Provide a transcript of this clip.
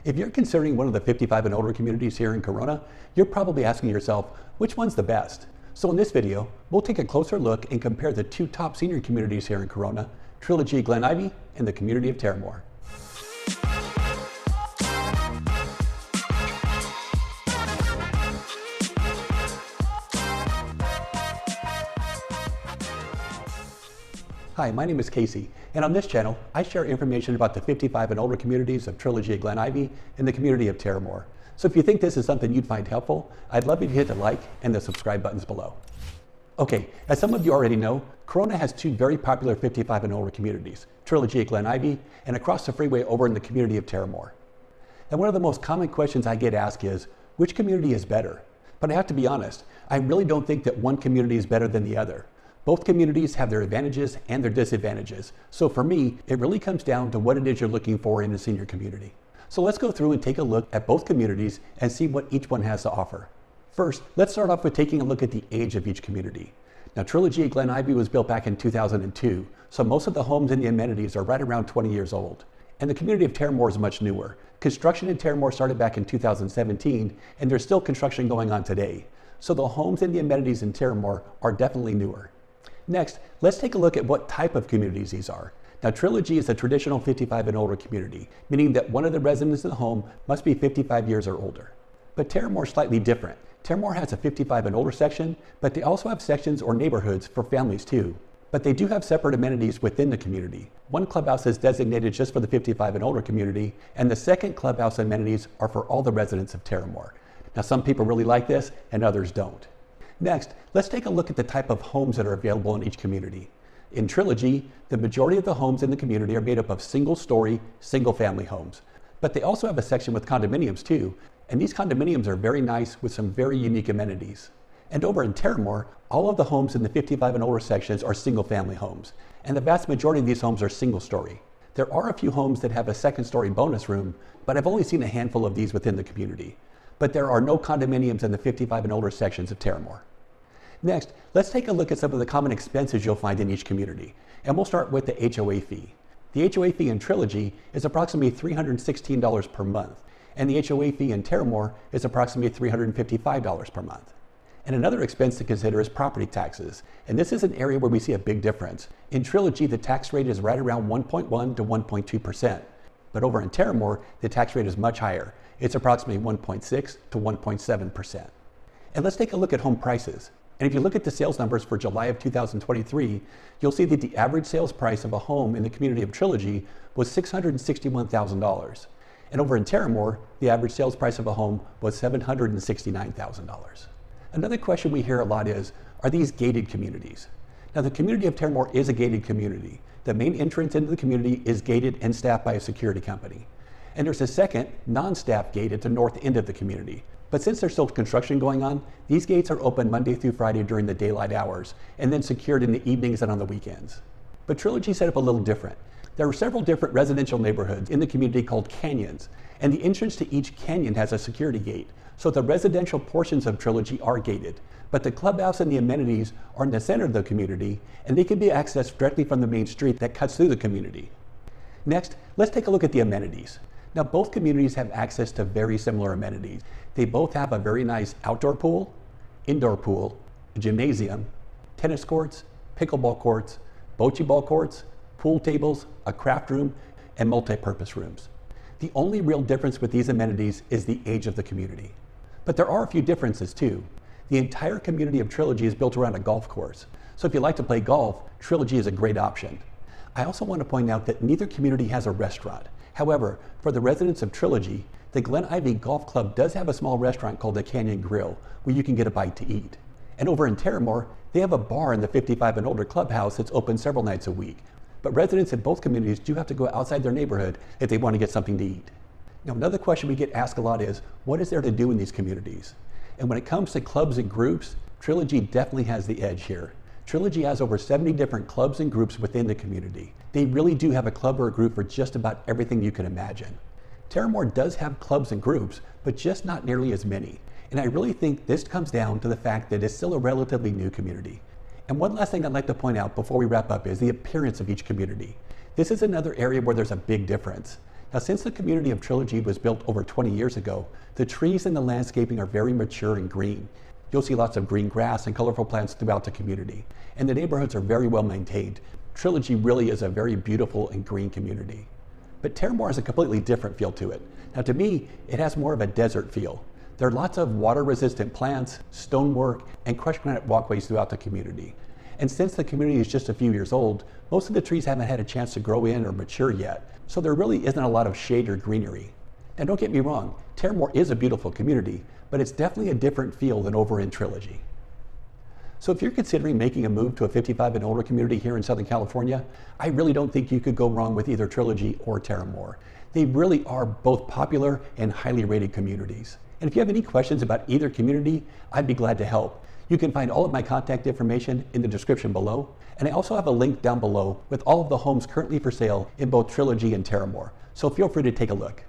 If you're considering one of the 55 and older communities here in Corona, you're probably asking yourself, which one's the best? So in this video, we'll take a closer look and compare the two top senior communities here in Corona, Trilogy Glen Ivy and the community of Terramor. Hi, my name is Casey, and on this channel, I share information about the 55 and older communities of Trilogy Glen Ivy and the community of Terramor. So if you think this is something you'd find helpful, I'd love you to hit the like and the subscribe buttons below. Okay, as some of you already know, Corona has two very popular 55 and older communities, Trilogy Glen Ivy and across the freeway over in the community of Terramor. And one of the most common questions I get asked is, which community is better? But I have to be honest, I really don't think that one community is better than the other. Both communities have their advantages and their disadvantages. So for me, it really comes down to what it is you're looking for in a senior community. So let's go through and take a look at both communities and see what each one has to offer. First, let's start off with taking a look at the age of each community. Now, Trilogy Glen Ivy was built back in 2002, so most of the homes and the amenities are right around 20 years old. And the community of Terramor is much newer. Construction in Terramor started back in 2017, and there's still construction going on today. So the homes and the amenities in Terramor are definitely newer. Next, let's take a look at what type of communities these are. Now, Trilogy is a traditional 55 and older community, meaning that one of the residents of the home must be 55 years or older. But Terramor is slightly different. Terramor has a 55 and older section, but they also have sections or neighborhoods for families too. But they do have separate amenities within the community. One clubhouse is designated just for the 55 and older community, and the second clubhouse amenities are for all the residents of Terramor. Now, some people really like this and others don't. Next, let's take a look at the type of homes that are available in each community. In Trilogy, the majority of the homes in the community are made up of single-story, single-family homes. But they also have a section with condominiums too, and these condominiums are very nice with some very unique amenities. And over in Terramor, all of the homes in the 55 and older sections are single-family homes, and the vast majority of these homes are single-story. There are a few homes that have a second-story bonus room, but I've only seen a handful of these within the community. But there are no condominiums in the 55 and older sections of Terramor. Next, let's take a look at some of the common expenses you'll find in each community, and we'll start with the HOA fee. The HOA fee in Trilogy is approximately $316 per month, and the HOA fee in Terramor is approximately $355 per month. And another expense to consider is property taxes, and this is an area where we see a big difference. In Trilogy, the tax rate is right around 1.1 to 1.2%, but over in Terramor, the tax rate is much higher. It's approximately 1.6 to 1.7%. And let's take a look at home prices. And if you look at the sales numbers for July of 2023, you'll see that the average sales price of a home in the community of Trilogy was $661,000. And over in Terramor, the average sales price of a home was $769,000. Another question we hear a lot is, are these gated communities? Now, the community of Terramor is a gated community. The main entrance into the community is gated and staffed by a security company. And there's a second, non-staffed gate at the north end of the community. But since there's still construction going on, these gates are open Monday through Friday during the daylight hours, and then secured in the evenings and on the weekends. But Trilogy set up a little different. There are several different residential neighborhoods in the community called canyons, and the entrance to each canyon has a security gate. So the residential portions of Trilogy are gated, but the clubhouse and the amenities are in the center of the community, and they can be accessed directly from the main street that cuts through the community. Next, let's take a look at the amenities. Now, both communities have access to very similar amenities. They both have a very nice outdoor pool, indoor pool, a gymnasium, tennis courts, pickleball courts, bocce ball courts, pool tables, a craft room, and multi-purpose rooms. The only real difference with these amenities is the age of the community. But there are a few differences too. The entire community of Trilogy is built around a golf course. So if you like to play golf, Trilogy is a great option. I also want to point out that neither community has a restaurant. However, for the residents of Trilogy, the Glen Ivy Golf Club does have a small restaurant called the Canyon Grill, where you can get a bite to eat. And over in Terramor, they have a bar in the 55 and older clubhouse that's open several nights a week. But residents in both communities do have to go outside their neighborhood if they want to get something to eat. Now, another question we get asked a lot is, what is there to do in these communities? And when it comes to clubs and groups, Trilogy definitely has the edge here. Trilogy has over 70 different clubs and groups within the community. They really do have a club or a group for just about everything you can imagine. Terramor does have clubs and groups, but just not nearly as many. And I really think this comes down to the fact that it's still a relatively new community. And one last thing I'd like to point out before we wrap up is the appearance of each community. This is another area where there's a big difference. Now, since the community of Trilogy was built over 20 years ago, the trees and the landscaping are very mature and green. You'll see lots of green grass and colorful plants throughout the community, and the neighborhoods are very well maintained. Trilogy really is a very beautiful and green community. But Terramor has a completely different feel to it. Now, to me, it has more of a desert feel. There are lots of water-resistant plants, stonework, and crushed granite walkways throughout the community. And since the community is just a few years old, most of the trees haven't had a chance to grow in or mature yet, so there really isn't a lot of shade or greenery. Now, don't get me wrong, Terramor is a beautiful community, but it's definitely a different feel than over in Trilogy. So if you're considering making a move to a 55 and older community here in Southern California, I really don't think you could go wrong with either Trilogy or Terramor. They really are both popular and highly rated communities. And if you have any questions about either community, I'd be glad to help. You can find all of my contact information in the description below, and I also have a link down below with all of the homes currently for sale in both Trilogy and Terramor, so feel free to take a look.